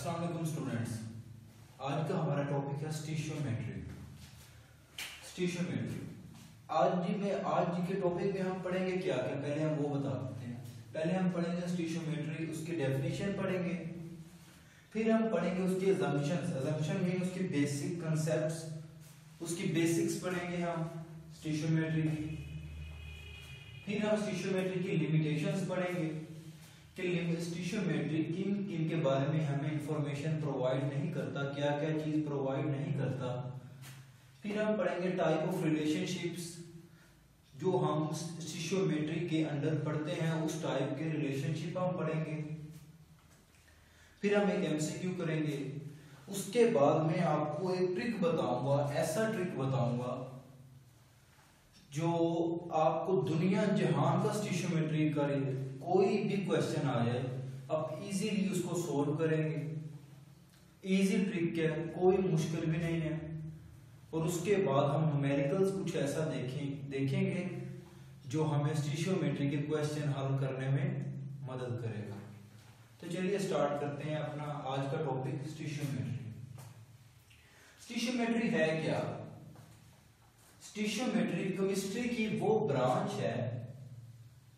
अस्सलाम वालेकुम स्टूडेंट्स। आज का हमारा टॉपिक है स्टीशियोमेट्री। आज के टॉपिक में हम पढ़ेंगे क्या क्या, पहले हम वो बता देते हैं। पहले हम पढ़ेंगे स्टीशियोमेट्री, उसकी डेफिनेशन पढ़ेंगे, फिर हम पढ़ेंगे उसकी अजम्पशन में उसकी बेसिक कंसेप्ट्स, उसकी बेसिक्स पढ़ेंगे हम स्टीशियोमेट्री की। फिर हम स्टीशियोमेट्री की लिमिटेशंस पढ़ेंगे कि स्टीशियोमेट्री किन किन के बारे में हमें इंफॉर्मेशन प्रोवाइड नहीं करता, क्या क्या चीज प्रोवाइड नहीं करता। फिर हम पढ़ेंगे टाइप ऑफ रिलेशनशिप्स, जो हम स्टीशियोमेट्री के अंडर पढ़ते हैं उस टाइप के रिलेशनशिप हम पढ़ेंगे। फिर हम एक एमसीक्यू करेंगे। उसके बाद में आपको एक ट्रिक बताऊंगा, ऐसा ट्रिक बताऊंगा जो आपको दुनिया जहान का स्टीशियोमेट्री का कोई भी क्वेश्चन आ जाए आप इजीली उसको सोल्व करेंगे। इजी ट्रिक है, कोई मुश्किल भी नहीं है। और उसके बाद हम न्यूमेरिकल्स कुछ ऐसा देखेंगे जो हमें स्टीशियोमेट्री के क्वेश्चन हल करने में मदद करेगा। तो चलिए स्टार्ट करते हैं अपना आज का टॉपिक स्टीशियोमेट्री। स्टीशियोमेट्री है क्या? स्टीशियोमेट्री केमिस्ट्री की वो ब्रांच है,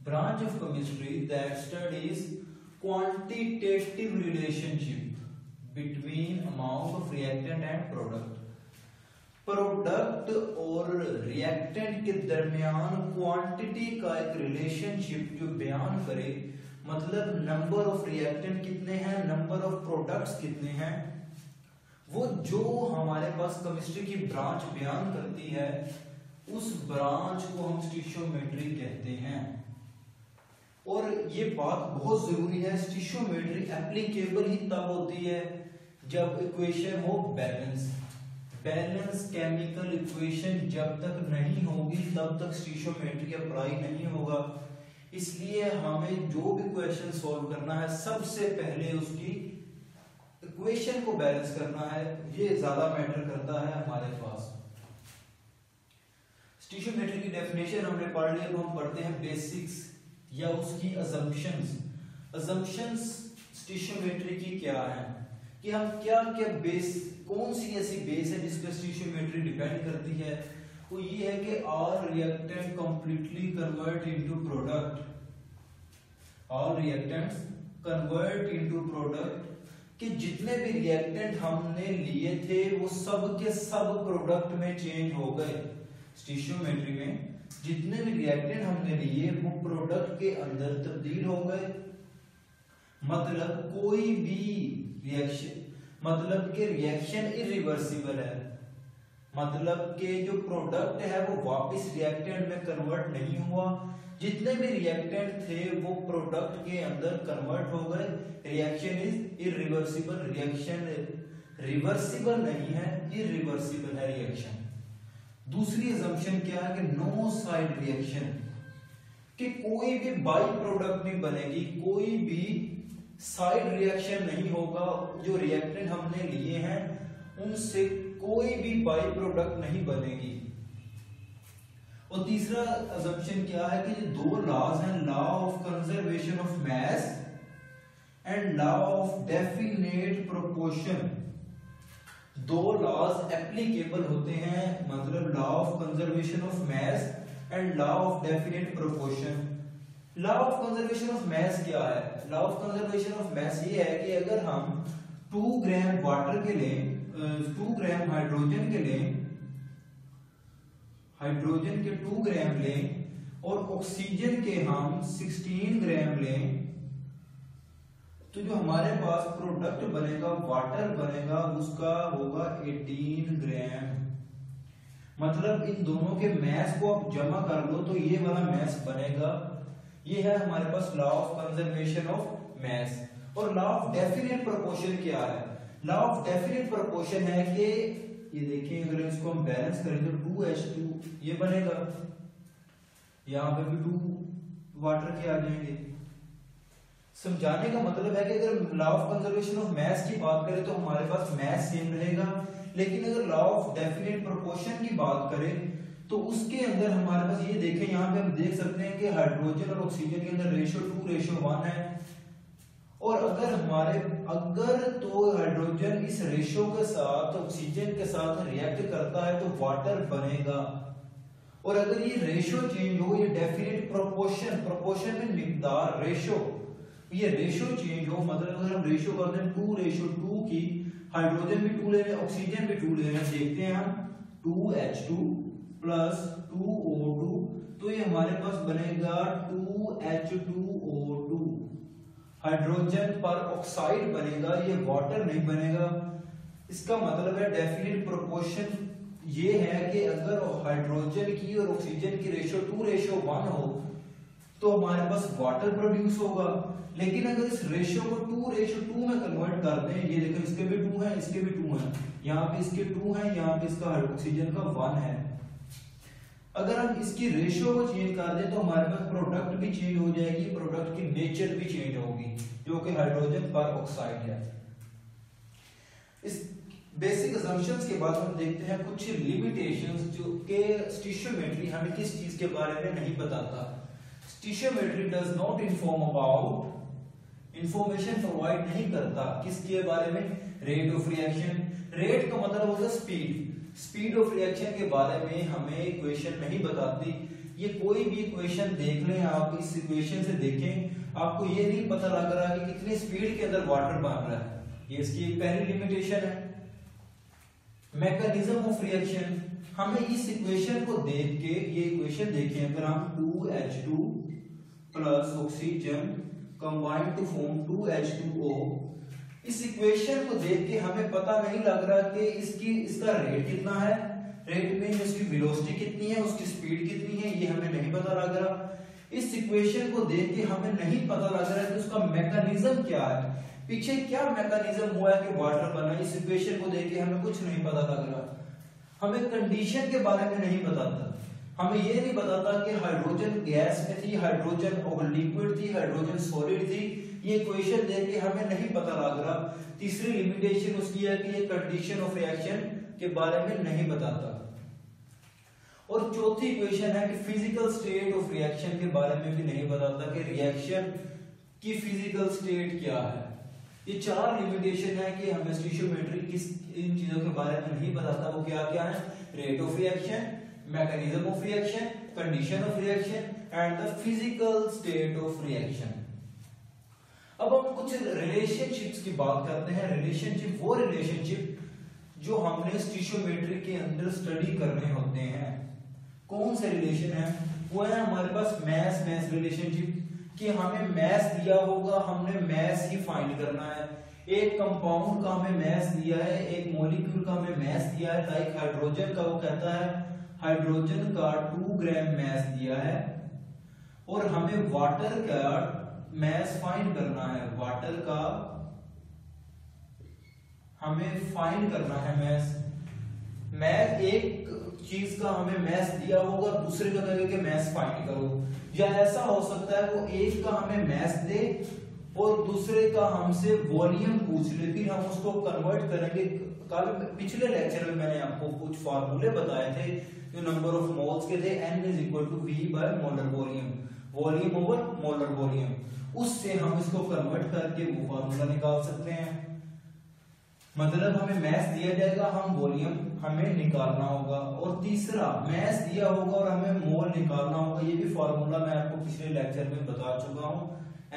branch of chemistry that studies quantitative relationship between amount of reactant and product। Product और रिएक्टेंट के दरमियान क्वांटिटी का एक रिलेशनशिप जो बयान करे, मतलब नंबर ऑफ रिएक्टेंट कितने हैं, नंबर ऑफ प्रोडक्ट्स कितने हैं, वो जो हमारे पास केमिस्ट्री की ब्रांच बयान करती है उस ब्रांच को हम स्टीशियोमेट्री कहते हैं। और ये बात बहुत जरूरी है, स्टीशियोमेट्री एप्लीकेबल ही तब होती है जब इक्वेशन हो बैलेंस केमिकल इक्वेशन जब तक नहीं होगी तब तक स्टीशियोमेट्री अप्लाई नहीं होगा। इसलिए हमें जो भी क्वेश्चन सॉल्व करना है सबसे पहले उसकी इक्वेशन को बैलेंस करना है, ये ज्यादा मैटर करता है हमारे पास। स्टीशियोमेट्री की डेफिनेशन हमने पढ़ ली, तो हम पढ़ते हैं बेसिक्स या उसकी अजम्पशंस स्टीशियोमेट्री की क्या है, कि हम क्या क्या कौन सी ऐसी बेस है जिस पर स्टीशियोमेट्री डिपेंड करती है। वो ये है कि all reactant completely convert into product, all reactants convert into product, कि जितने भी रिएक्टेंट हमने लिए थे वो सब के सब प्रोडक्ट में चेंज हो गए। स्टीशियोमेट्री में जितने भी रिएक्टेंट हमने लिए वो प्रोडक्ट के अंदर तब्दील हो गए। मतलब कोई भी रिएक्शन, मतलब के रिएक्शन इरिवर्सिबल है, मतलब के जो प्रोडक्ट है वो वापस रिएक्टेंट में कन्वर्ट नहीं हुआ। जितने भी रिएक्टेंट थे वो प्रोडक्ट के अंदर कन्वर्ट हो गए। Reaction is irreversible, reaction reversible नहीं है, इरिवर्सिबल है रिएक्शन। दूसरी असम्पशन क्या है कि नो साइड रिएक्शन, कि कोई भी बाई प्रोडक्ट नहीं बनेगी, कोई भी साइड रिएक्शन नहीं होगा। जो रिएक्टेंट हमने लिए हैं उनसे कोई भी बाई प्रोडक्ट नहीं बनेगी। और तीसरा असम्पशन क्या है कि दो लॉज हैं, law of conservation of mass and law of definite proportion. दो लॉज एप्लीकेबल होते हैं, मतलब law of conservation of mass and law of definite proportion. Law of conservation of मास क्या है? लॉ ऑफ कंजर्वेशन ऑफ मास ये है कि अगर हम 2 ग्राम वाटर के लें, 2 ग्राम हाइड्रोजन के लें, हाइड्रोजन के 2 ग्राम लें और ऑक्सीजन के हम 16 ग्राम लें, तो जो हमारे पास प्रोडक्ट बनेगा, वाटर बनेगा, उसका होगा 18 ग्राम। मतलब इन दोनों के मास को आप जमा कर लो तो ये वाला मास बनेगा। ये है हमारे पास law of conservation of mass. और लॉ ऑफ डेफिनेट प्रोपोर्शन क्या है? लॉ ऑफ डेफिनेट प्रोपोर्शन है कि ये देखिए, अगर इसको हम बैलेंस करें तो 2H2 ये बनेगा, यहां पे भी 2 वाटर के आ जाएंगे। समझाने का मतलब है कि अगर लॉ ऑफ कंजर्वेशन ऑफ मास की बात करें तो हमारे पास मास सेम रहेगा, लेकिन अगर लॉ ऑफ डेफिनेट प्रोपोर्शन की बात करें तो उसके अंदर हमारे पास ये देखें, यहां पे हम देख सकते हैं कि हाइड्रोजन और ऑक्सीजन के अंदर रेशियो 2:1 है और अगर तो हाइड्रोजन इस रेशो के साथ ऑक्सीजन के साथ रिएक्ट करता है तो वाटर बनेगा। और अगर ये रेशो चेंज हो, ये डेफिनेट प्रोपोर्शन में मिकदार रेशो, ये रेशो चेंज हो, मतलब अगर हम रेशो करते हैं 2:2 की, हाइड्रोजन भी 2 ले रहे हैं, ऑक्सीजन भी 2 ले रहे हैं, देखते हैं हम 2H2 प्लस 2O2, तो ये हमारे पास बनेगा 2H2O2, हाइड्रोजन पर ऑक्साइड बनेगा, ये वाटर नहीं बनेगा। इसका मतलब है डेफिनेट प्रोपोर्शन ये है कि अगर हाइड्रोजन की और ऑक्सीजन की रेशो 2:1 हो तो हमारे पास वाटर प्रोड्यूस होगा। लेकिन अगर इस रेशो को 2:2 में कन्वर्ट कर दें, ये देखो इसके भी 2 है, इसके भी 2 है, यहाँ पे इसके 2 है, यहाँ पे इसका ऑक्सीजन का 1 है। अगर हम इसकी रेशो को चेंज कर दें तो हमारे पास प्रोडक्ट भी चेंज हो जाएगी, प्रोडक्ट की नेचर भी चेंज होगी, जो कि हाइड्रोजन पर ऑक्साइड है। इस बेसिक असम्पशंस के बाद हम देखते हैं कुछ लिमिटेशंस जो कि स्टिशियोमेट्री हमें किस चीज के बारे में नहीं बताता। Stoichiometry does not inform about, information provide नहीं करता किसके बारे में, रेट ऑफ रिएक्शन। रेट का मतलब होता है स्पीड ऑफ रिएक्शन के बारे में हमें इक्वेशन नहीं बताती। ये कोई भी इक्वेशन देख लें आप, इस इक्वेशन से देखें, आपको ये नहीं पता लग रहा कि कितनी स्पीड के अंदर वाटर बन रहा है, ये इसकी पहली लिमिटेशन है। मैकेनिज्म ऑफ रिएक्शन, हमें इस इक्वेशन को देख के, ये इक्वेशन देखें, अगर हम 2H2 plus oxygen combine to form 2H2O, इस इक्वेशन को देख के हमें पता नहीं लग रहा कि इसका रेट कितना है, रेट में इसकी वेलोसिटी कितनी है, उसकी स्पीड कितनी है, ये हमें नहीं पता लग रहा। इस इक्वेशन को देख के हमें नहीं पता लग रहा कि उसका मैकेनिज्म क्या है, पीछे क्या मैकेनिज्म हुआ है कि वाटर बना। इस इक्वेशन को देख के हमें कुछ नहीं पता लग रहा। हमें कंडीशन के बारे में नहीं बताता, हमें ये नहीं बताता कि हाइड्रोजन गैस में थी, हाइड्रोजन लिक्विड थी, हाइड्रोजन सॉलिड थी। ये इक्वेशन देख के हमें नहीं पता लग रहा। तीसरी लिमिटेशन उसकी है कि ये कंडीशन ऑफ रिएक्शन के बारे में नहीं बताता। और चौथी इक्वेशन है कि फिजिकल स्टेट ऑफ रिएक्शन के बारे में भी नहीं बताता कि रिएक्शन की फिजिकल स्टेट क्या है। ये 4 लिमिटेशन है कि हमें स्टिशियोमेट्री किस इन चीजों के बारे में नहीं बताता। वो क्या क्या है, rate of reaction, mechanism of reaction, condition of reaction and the physical state of reaction. अब हम कुछ रिलेशनशिप्स की बात करते हैं। रिलेशनशिप वो रिलेशनशिप जो हमने स्टिशियोमेट्री के अंदर स्टडी करने होते हैं। कौन से रिलेशन है, वो है हमारे पास मैस रिलेशनशिप, कि हमें मैस दिया होगा, हमने मैस ही फाइंड करना है। एक कंपाउंड का हमें मैस दिया है, एक मॉलिक्यूल का हमें मैस दिया है, लाइक हाइड्रोजन का, वो कहता है हाइड्रोजन का 2 ग्राम मैस दिया है, और हमें वाटर का मैस फाइंड करना है। वाटर का हमें फाइंड करना है मैस एक चीज का हमें मैस दिया होगा, दूसरे का कहेगा कि मैस फाइंड करो। या ऐसा हो सकता है वो एक का हमें मैस दे और दूसरे का हमसे वॉल्यूम पूछ ले, फिर हम उसको कन्वर्ट करेंगे। कल पिछले लेक्चर में मैंने आपको कुछ फार्मूले बताए थे जो नंबर ऑफ मोल्स के थे, N = V by molar volume, volume over molar volume. उससे हम इसको कन्वर्ट करके वो फार्मूला निकाल सकते हैं। मतलब हमें मैस दिया जाएगा, हम वॉल्यूम हमें निकालना होगा। और तीसरा, मैस दिया होगा और हमें मोल निकालना होगा। ये भी फार्मूला मैं आपको पिछले लेक्चर में बता चुका हूं,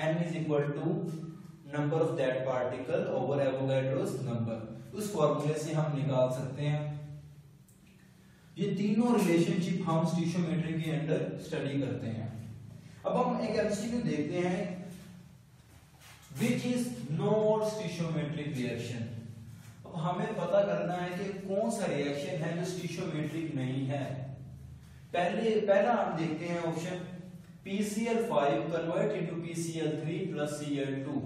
N = number of that particle over Avogadro's number. उस फार्मूले से हम निकाल सकते हैं। ये तीनों रिलेशनशिप हम स्टिशियोमेट्री के अंदर स्टडी करते हैं। अब हम एक एमसीक्यू देखते हैं, व्हिच इज नॉट स्टिशियोमेट्रिक रिएक्शन। अब हमें पता करना है कि कौन सा रिएक्शन है जो स्टिशियोमेट्रिक नहीं है। पहला हम देखते हैं option, PCl5 convert into PCl3 plus Cl2।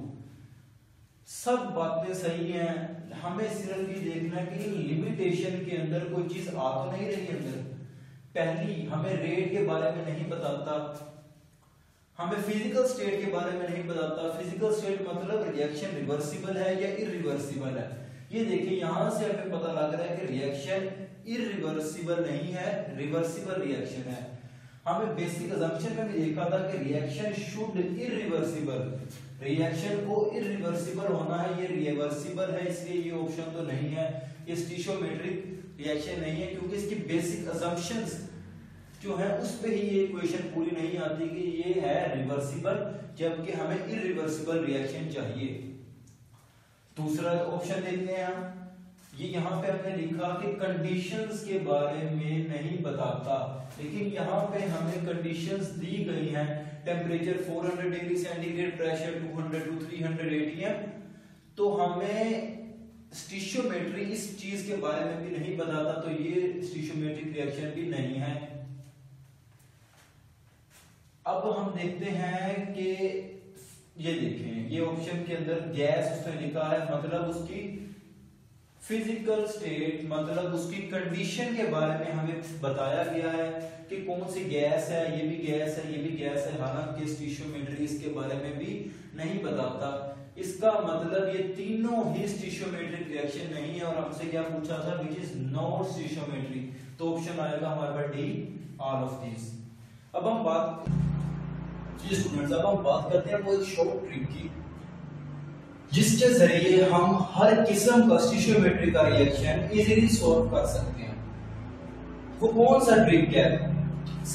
सब बातें सही हैं, हमें सिर्फ ये देखना है कि लिमिटेशन के अंदर कोई चीज आ तो नहीं रही अंदर। पहली, हमें रेट के बारे में नहीं बताता, हमें फिजिकल स्टेट के बारे में नहीं बताता। फिजिकल स्टेट मतलब रिएक्शन रिवर्सिबल है या इरिवर्सिबल है। ये देखिए यहां से हमें पता लग रहा है कि रिएक्शन इरिवर्सिबल नहीं है, रिवर्सिबल रिएक्शन है। हमें बेसिक असम्पशन में भी देखा था कि रिएक्शन शुड इरिवर्सिबल, रिएक्शन को इरिवर्सिबल होना है, ये रिवर्सिबल है, इसलिए ये ऑप्शन तो नहीं है, ये स्टीशियोमेट्रिक रिएक्शन नहीं है, क्योंकि इसकी बेसिक असम्पशंस जो है उस पे ही ये इक्वेशन पूरी नहीं आती कि ये है रिवर्सिबल, जबकि हमें इरिवर्सिबल रिएक्शन चाहिए। दूसरा ऑप्शन देखते हैं हम, ये यहाँ पे हमने लिखा कि कंडीशंस के बारे में नहीं बताता, लेकिन यहाँ पे हमें कंडीशंस दी गई हैं, temperature 400 degree centigrade, pressure 200 to 300 atm, तो हमें स्टीशियोमेट्री इस चीज के बारे में भी नहीं बताता, तो ये स्टीशियोमेट्रिक रिएक्शन भी नहीं है। अब हम देखते हैं कि ये देखें, ये ऑप्शन के अंदर गैस उसने लिखा है, मतलब उसकी फिजिकल स्टेट, मतलब उसकी कंडीशन के बारे में हमें बताया गया है कि कौन सी गैस है, ये भी गैस है, ये भी गैस है, हालांकि स्टीशियोमेट्री इसके बारे में भी नहीं बताता। इसका मतलब ये तीनों ही स्टीशियोमेट्रिक रिएक्शन नहीं है, और हमसे क्या पूछा था, विच इज नॉट स्टीशियोमेट्री, तो ऑप्शन आएगा हमारे पास डी, ऑल ऑफ दिस। अब हम बात करते हैं वो एक शॉर्ट ट्रिक की, जिसके जरिए हम हर किस्म का स्टीशियोमेट्री का रिएक्शन इजीली सॉल्व कर सकते हैं। वो कौन सा ट्रिक है?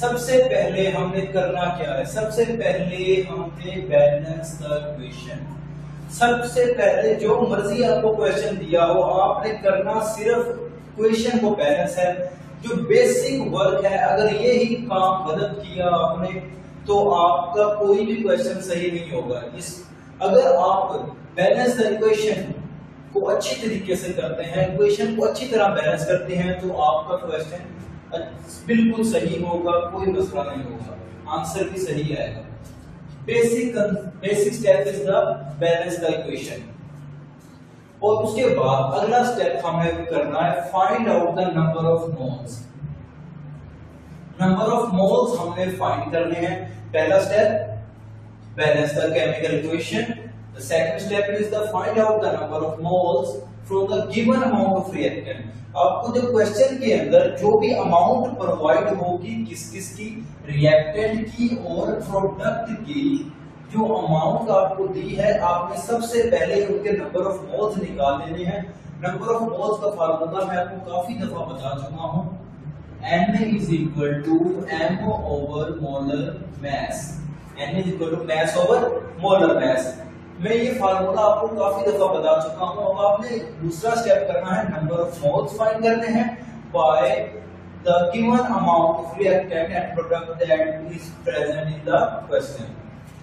सबसे पहले हमने करना क्या है, सबसे पहले हमने बैलेंस द इक्वेशन। सबसे पहले जो मर्जी आपको क्वेश्चन दिया हो, आपने करना सिर्फ इक्वेशन को बैलेंस है, जो बेसिक वर्क है। अगर ये ही काम गलत किया आपने तो आपका कोई भी क्वेश्चन सही नहीं होगा। अगर आप बैलेंस द इक्वेशन को अच्छी तरीके से करते हैं, इक्वेशन को अच्छी तरह बैलेंस करते हैं, तो आपका क्वेश्चन बिल्कुल सही होगा, कोई मसला नहीं होगा, आंसर भी सही आएगा। Basic step is the balance the equation. और उसके बाद अगला स्टेप हमें करना है find out the number of moles. Number of moles हमने फाइंड करने हैं। पहला step balance the chemical equation, the second step is the find out the number of moles from the given amount of reactant. आपको जो question के अंदर जो भी अमाउंट प्रोवाइड होगी किस किस की, रिएक्टेंट की और प्रोडक्ट की, जो अमाउंट आपको दी है, आपने सबसे पहले उनके नंबर ऑफ मोल्स निकाल लेने हैं। नंबर ऑफ मोल्स का फार्मूला मैं आपको काफी दफा बता चुका हूं, N is equal to M over molar mass। N is equal to mass over molar mass। मैं ये फार्मूला आपको काफी दफा बता चुका हूं। अब आपने दूसरा स्टेप करना है, नंबर ऑफ मोल्स फाइंड करने हैं by the given amount of reactant and product that is present in the question.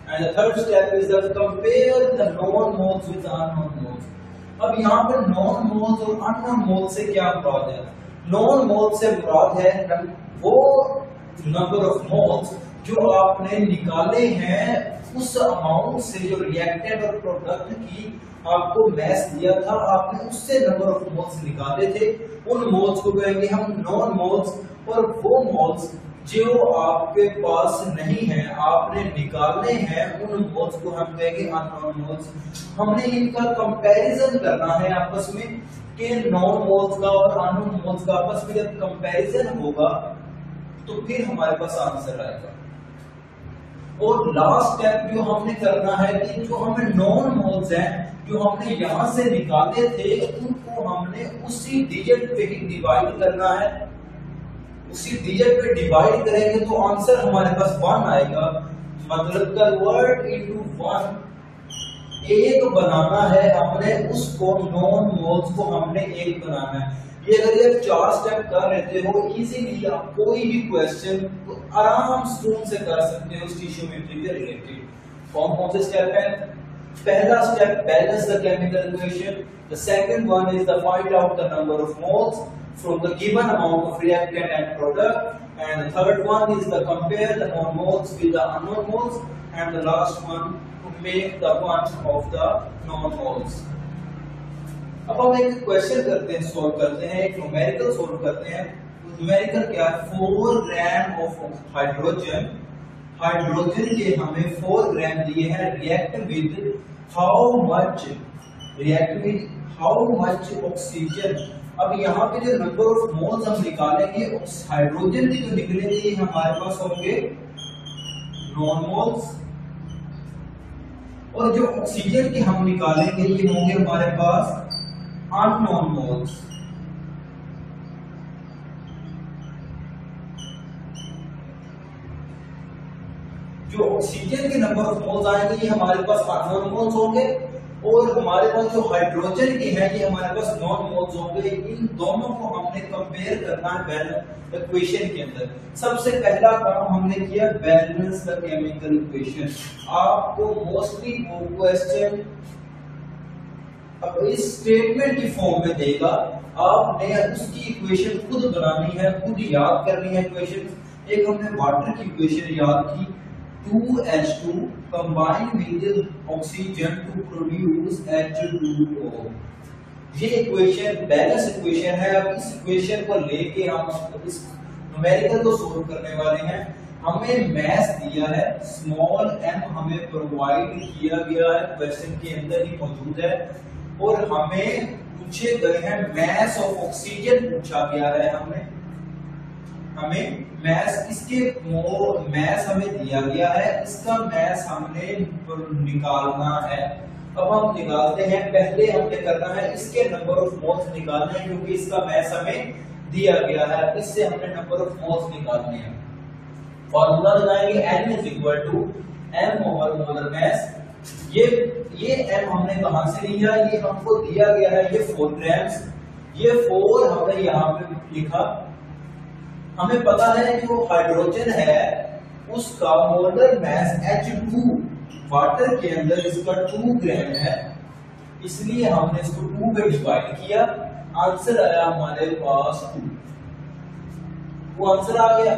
And the third step is that compare the known moles with unknown moles. अब यहाँ पर non moles और unknown moles से क्या मुराद है? Non moles से मुराद है वो नंबर ऑफ मोल्स जो आपने निकाले हैं उस अमाउंट से, जो रिएक्टेंट और प्रोडक्ट की आपको मैस दिया था, आपने उससे नंबर ऑफ मोल्स निकाले थे, उन मोल्स को कहेंगे हम नॉन मोल्स। और वो मोल्स जो आपके पास नहीं है, आपने निकालने हैं, उन मोल्स को हम कहेंगे अननोन मोल्स। हमने इनका कंपैरिजन करना है आपस में कि नॉन मोल्स का और अननोन मोल्स का आपस में जब कंपैरिजन होगा तो फिर हमारे पास आंसर आएगा। और लास्ट स्टेप जो हमने करना है कि जो हमें नॉन मोल्स हैं, जो हमने यहां से निकाले थे, उनको हमने उसी डिजिट पे ही डिवाइड करना है। उसी डिजिट पे डिवाइड करेंगे तो आंसर हमारे पास 1 आएगा। मतलब कन्वर्ट इनटू 1 एक बनाना है हमने, उसको नॉन मोल्स को हमने एक बनाना है। ये अगर ये 4 स्टेप कर लेते हो इजीली आप कोई भी क्वेश्चन आराम से कर सकते हो स्टीशियोमेट्री के रिलेटेड। कौन से स्टेप है? पहला step balance the chemical equation, the second one is the find out the number of moles from the given amount of reactant and product, and the third one is the compare the known moles with the unknown moles, and the last one to make the ones of the known moles। अब हम एक question करते हैं, solve करते हैं, एक numerical solve करते हैं। न्यूमेरिकल क्या है? 4 ग्राम ऑफ हाइड्रोजन, हाइड्रोजन के हमें 4 ग्राम दिए हैं, react with how much oxygen. अब यहाँ पे जो नंबर ऑफ मोल्स हम निकालेंगे हाइड्रोजन के जो निकलेंगे ये हमारे पास होंगे नॉन मोल्स, और जो ऑक्सीजन के हम निकालेंगे ये होंगे हमारे पास अननोन मोल्स। जो ऑक्सीजन के नंबर ऑफ मोल्स आएंगे ये हमारे पास अननोन मोल्स होंगे, और हमारे पास जो हाइड्रोजन के हैं ये हमारे पास नॉन मोल्स होंगे। इन दोनों को हमने कंपेयर करना है बैलेंस इक्वेशन के अंदर। सबसे पहला काम हमने किया बैलेंस द केमिकल इक्वेशन। आपको मोस्टली वो क्वेश्चन अब इस स्टेटमेंट की फॉर्म में देगा, आपने उसकी इक्वेशन खुद बनानी है, खुद याद करनी है इक्वेशन। एक हमने वाटर की इक्वेशन याद की, 2H2 combine with oxygen to produce H2O। ये इक्वेशन बैलेंस इक्वेशन है। अब इस इक्वेशन को लेके हम इस न्यूमेरिकल को सोल्व करने वाले हैं। हमें मैस दिया है, स्मॉल m हमें प्रोवाइड किया गया है, क्वेश्चन के अंदर ही मौजूद है, और हमें पूछे गए हैं मैस ऑफ ऑक्सीजन पूछा गया है। हमें मैस, इसके मैस हमें दिया गया है, इसका मैस हमने निकालना है। अब हम निकालते हैं। पहले हमने करना है इसके नंबर ऑफ मोल्स निकालने हैं, क्योंकि इसका मैस हमें दिया गया है। इससे हमने नंबर ऑफ मोल्स निकालने हैं। फॉर्मूला लगाएंगे n is equal to m over molar mass. ये m हमने कहां से लिया, ये हमको दिया गया है, ये 4 ग्राम्स। ये 4 हमने यहाँ पे लिखा। हमें पता है जो हाइड्रोजन है उसका मोलर मैस H2 वाटर के अंदर इसका 2 ग्राम है, इसलिए हमने इसको 2 पे डिवाइड किया। आंसर आया हमारे पास 2। वो आंसर आ गया।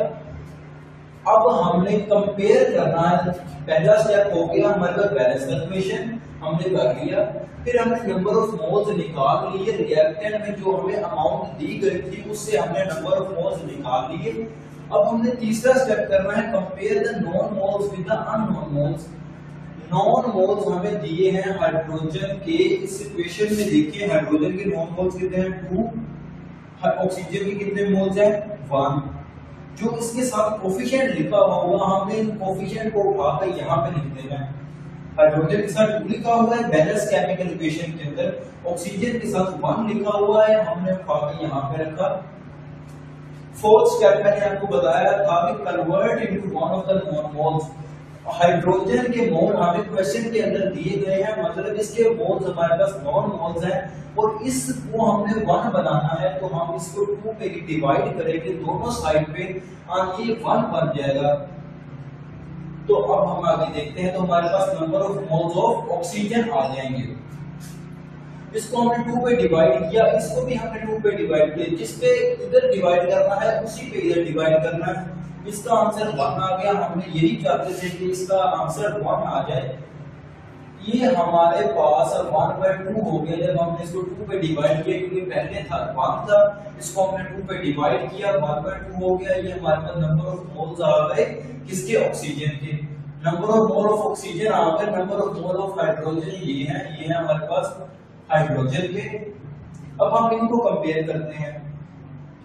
अब हमने कंपेयर करना है। पहला स्टेप हो गया हमारे पास बैलेंस इक्वेशन हमने कर लिया। फिर हमने नंबर ऑफ मोल्स निकाल लिए। रिएक्टेंट में जो हमें अमाउंट दी गई थी उससे हमने नंबर ऑफ मोल्स निकाल लिए। अब हमने तीसरा स्टेप करना है compare the non moles with the unknown moles. Non moles हमें दिए हैं हाइड्रोजन के। इस इक्वेशन में देखिए हाइड्रोजन के नॉन मोल्स कितने हैं 2, ऑक्सीजन के कितने मोल्स हैं 1। जो इसके साथ कोफिशिएंट लिखा हुआ हमने इन कोफिशिएंट को उठाकर यहाँ पे लिख देना है। हाइड्रोजन के साथ 2 लिखा हुआ है बैलेंस केमिकल इक्वेशन के अंदर, ऑक्सीजन के साथ 1 लिखा हुआ है, हमने उठाकर यहाँ पे रखा। फोर्थ स्टेप मैंने आपको बताया था कि convert into one of the non moles. Hydrogen के मोल हमें क्वेश्चन के अंदर दिए गए हैं, मतलब इसके मोल्स हमारे पास नॉन मोल्स हैं, और इसको हमने 1 बनाना है, तो हम इसको 2 पे डिवाइड करेंगे दोनों साइड पे, और ये 1 बन जाएगा। तो अब हम आगे देखते हैं। तो हमारे पास number of moles of oxygen आ जाएंगे। इसको हमने 2 पे डिवाइड किया, इसको भी हमने 2 पे डिवाइड किया। जिस पे इधर डिवाइड करना है उसी पे इधर डिवाइड करना है। इसका आंसर 1 आ गया। हमने यही चाहते थे कि इसका आंसर 1 आ जाए। ये हमारे पास 1/2 हो गया जब हमने इसको 2 पे डिवाइड किया, क्योंकि पहले था 1 था, इसको हमने 2 पे डिवाइड किया, 1/2 हो गया। ये हमारे पास नंबर ऑफ मोल्स आ गए किसके, ऑक्सीजन के। Number of mole of oxygen आ गए। Number of mole of hydrogen ये है हमारे पास हाइड्रोजन के। अब हम इनको कंपेयर करते हैं।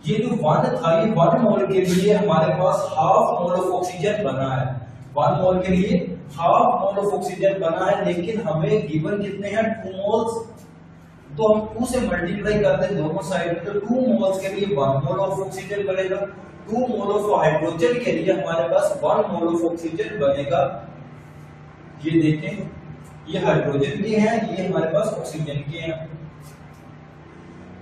ये जो 1 था, ये 1 मोल के लिए हमारे पास हाफ मोल ऑफ ऑक्सीजन बना है। 1 मोल के लिए हाफ मोल ऑफ ऑक्सीजन बना है, लेकिन हमें गिवन कितने हैं 2 मोल्स। तो हम 2 से मल्टीप्लाई करते हैं दोनों साइड, तो 2 मोल्स के लिए 1 मोल ऑफ ऑक्सीजन बनेगा। 2 मोल ऑफ हाइड्रोजन के लिए हमारे पास 1 मोल ऑफ ऑक्सीजन बनेगा। ये देखें, ये हाइड्रोजन के हैं, ये हमारे पास ऑक्सीजन के हैं।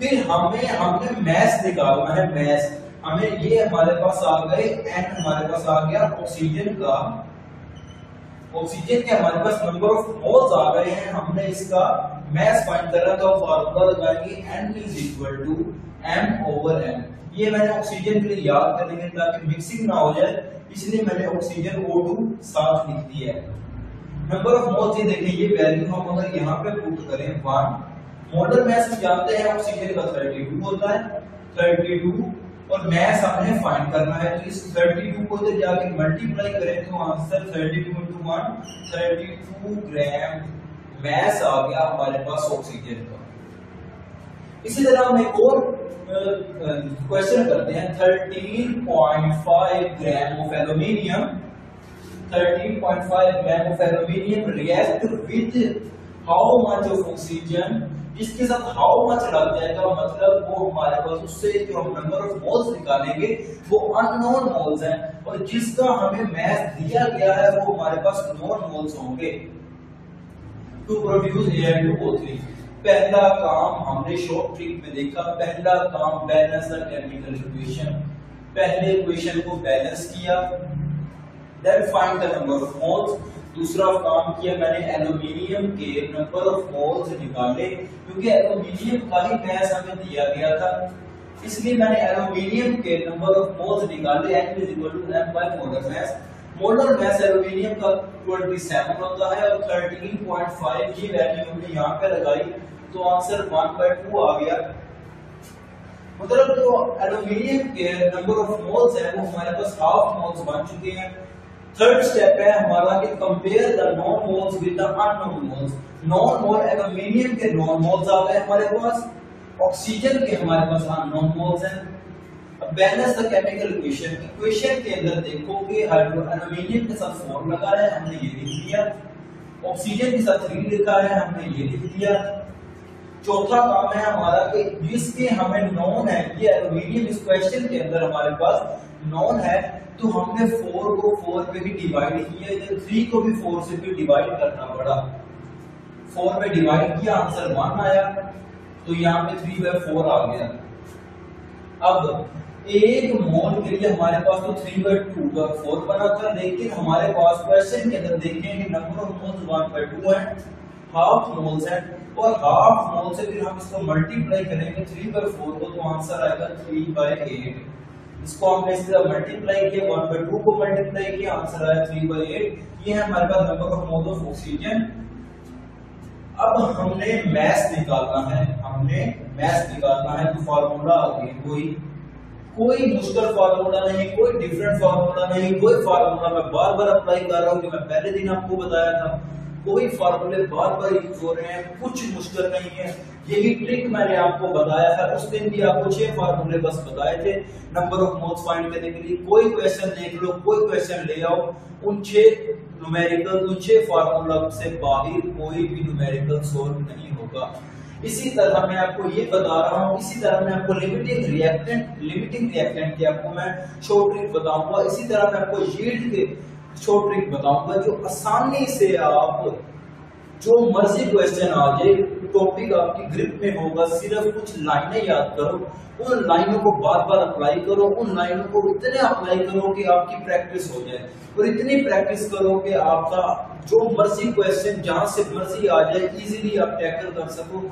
फिर हमने मैस निकालना है। मैस हमें ये हमारे पास आ गए n, हमारे पास आ गया ऑक्सीजन का। ऑक्सीजन के हमारे पास नंबर ऑफ मोल्स आ गए हैं। हमने इसका मैस फाइंड करना, तो फार्मूला लगाएंगे n is equal to m over n। ये मैंने ऑक्सीजन के लिए याद करेंगे ताकि मिक्सिंग ना हो जाए, इसलिए मैंने ऑक्सीजन O2 साथ लिख दिया है। नंबर ऑफ मोल्स ये देखें, ये वैल्यू हम अगर यहाँ पे पुट करें 1, मोलर मैस हम जानते हैं ऑक्सीजन का 32 होता है, 32, और मैस हमने फाइंड करना है। तो इस 32 को इधर जाके मल्टीप्लाई करें तो आंसर 32 into 1 32 ग्राम मैस आ गया हमारे पास ऑक्सीजन का। इसी तरह हम एक और क्वेश्चन करते हैं। 13.5 gram of aluminium 13.5 grams of aluminium react with how much of oxygen, इसके साथ हाउ मच लग जाएगा, मतलब वो हमारे पास उससे जो हम नंबर ऑफ मोल्स निकालेंगे वो अननोन मोल्स हैं, और जिसका हमें मास दिया गया है वो हमारे पास नोन मोल्स होंगे। टू प्रोड्यूस Al2O3, पहला काम हमने शॉर्ट ट्रिक में देखा, पहला काम बैलेंस द केमिकल इक्वेशन, पहले इक्वेशन को बैलेंस किया, then find the number of moles. दूसरा काम किया मैंने एल्यूमिनियम के नंबर ऑफ मोल्स निकाले, क्योंकि एल्यूमिनियम का ही मास हमें दिया गया था, इसलिए मैंने एल्यूमिनियम के नंबर ऑफ मोल्स निकाले। N = M by molar mass. Molar mass aluminium का 27 होता है और 13.5 की वैल्यू हमने यहाँ पे लगाई तो आंसर 1/2 आ गया। मतलब जो एल्यूमिनियम के नंबर ऑफ मोल्स है वो हमारे पास हाफ मोल्स बन चुके हैं। थर्ड स्टेप है हमारा कि compare the non moles with the unknown moles. Non mole aluminium के नॉन मोल्स आ गए हमारे पास, ऑक्सीजन के हमारे पास अननोन मोल्स हैं। अब balance the chemical equation, equation के अंदर देखो कि एल्यूमिनियम के साथ 4 लगा है, हमने ये लिख दिया, ऑक्सीजन के साथ 3 लिखा है, हमने ये लिख दिया। चौथा काम है हमारा कि जिसके हमें नॉन है, ये एल्यूमिनियम इस क्वेश्चन के अंदर हमारे पास नॉन है, तो हमने 4 को 4 पे भी डिवाइड किया, इधर 3 को भी 4 से भी डिवाइड करना पड़ा। 4 में डिवाइड किया, आंसर 1 आया, तो यहाँ पे 3/4 आ गया। अब एक मोल के लिए हमारे पास तो 3/2/4 बना था, लेकिन हमारे पास क्वेश्चन के अंदर देखें कि नंबर ऑफ मोल्स 1/2 है, हाफ मोल्स है, और हाफ मोल से फिर हम इसको मल्टीप्लाई करेंगे 3/4 को, तो आंसर आएगा 3/8। इसको हमने इस तरह मल्टीप्लाई किया, 1/2 को मल्टीप्लाई किया, आंसर आया 3/8। ये है हमारे पास number of moles of oxygen. अब हमने मास निकालना है, तो फार्मूला आ गया, कोई मुश्किल फार्मूला नहीं, कोई डिफरेंट फार्मूला नहीं, कोई फार्मूला मैं बार बार अप्लाई कर रहा हूँ कि मैं पहले दिन आपको बताया था, कोई फार्मूले बार बार यूज हो रहे हैं, कुछ मुश्किल नहीं है। यही ट्रिक मैंने आपको बताया था, उस दिन भी आपको 6 फार्मूले बस बताए थे नंबर ऑफ मोल्स फाइंड करने के लिए। कोई क्वेश्चन देख लो, कोई क्वेश्चन ले आओ, उन 6 न्यूमेरिकल, उन 6 फार्मूला से बाहर कोई भी न्यूमेरिकल सोल्व नहीं होगा। इसी तरह मैं आपको ये बता रहा हूँ, इसी तरह मैं आपको लिमिटिंग रिएक्टेंट की आपको मैं शॉर्ट ट्रिक बताऊंगा, इसी तरह मैं आपको यील्ड के शॉर्ट ट्रिक बताऊंगा, जो आसानी से आप जो मर्जी क्वेश्चन आ जाए, टॉपिक आपकी ग्रिप में होगा, सिर्फ कुछ लाइनें याद करो, उन लाइनों को बार बार अप्लाई करो, उन लाइनों को इतने अप्लाई करो कि आपकी प्रैक्टिस हो जाए, और इतनी प्रैक्टिस करो कि आपका जो मर्जी क्वेश्चन जहां से मर्जी आ जाए इजीली आप टैकल कर सको,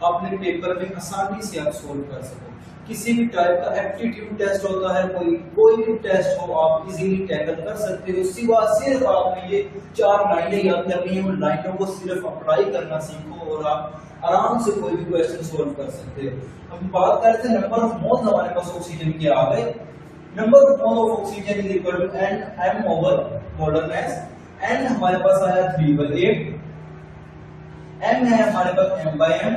अपने पेपर में आसानी से आप सोल्व कर सको। किसी भी टाइप का एप्टीट्यूड टेस्ट होता है, कोई भी टेस्ट हो, आप इजीली टैकल कर सकते हो। सिर्फ आपने ये 4 लाइनें याद करनी है, उन लाइनों को सिर्फ अप्लाई करना सीखो और आप आराम से कोई भी क्वेश्चन सोल्व कर सकते हो। हम बात करते हैं नंबर ऑफ मोल्स हमारे पास ऑक्सीजन के आ गए। Number of mole of oxygen is equal to N M over molar mass. N हमारे पास आया 3/8, M है हमारे पास M/M,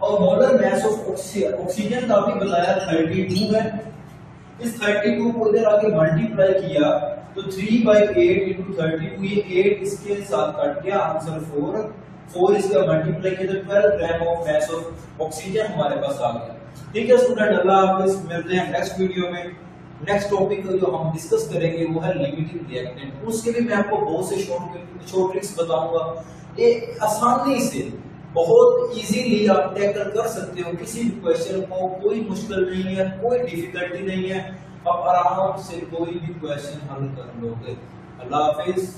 और मोलर मास ऑफ ऑक्सीजन का भी बताया 32 है। इस 32 को इधर आके मल्टीप्लाई किया तो 3/8 × 32, ये 8 इसके साथ कट गया, आंसर 4 इसका मल्टीप्लाई किया तो 12 gram of mass of oxygen हमारे पास आ गया। ठीक है स्टूडेंट, अल्लाह हाफिज़, मिलते हैं नेक्स्ट वीडियो में। नेक्स्ट टॉपिक जो हम डिस्कस करेंगे वो है लिमिटिंग रिएक्टेंट। उसके भी मैं आपको बहुत से शॉर्ट ट्रिक्स बताऊंगा, ये आसानी से बहुत इजीली आप टैकल कर सकते हो किसी भी क्वेश्चन को, कोई मुश्किल नहीं है, कोई डिफिकल्टी नहीं है, आप आराम से कोई भी क्वेश्चन हल कर लोगे। अल्लाह हाफिज़।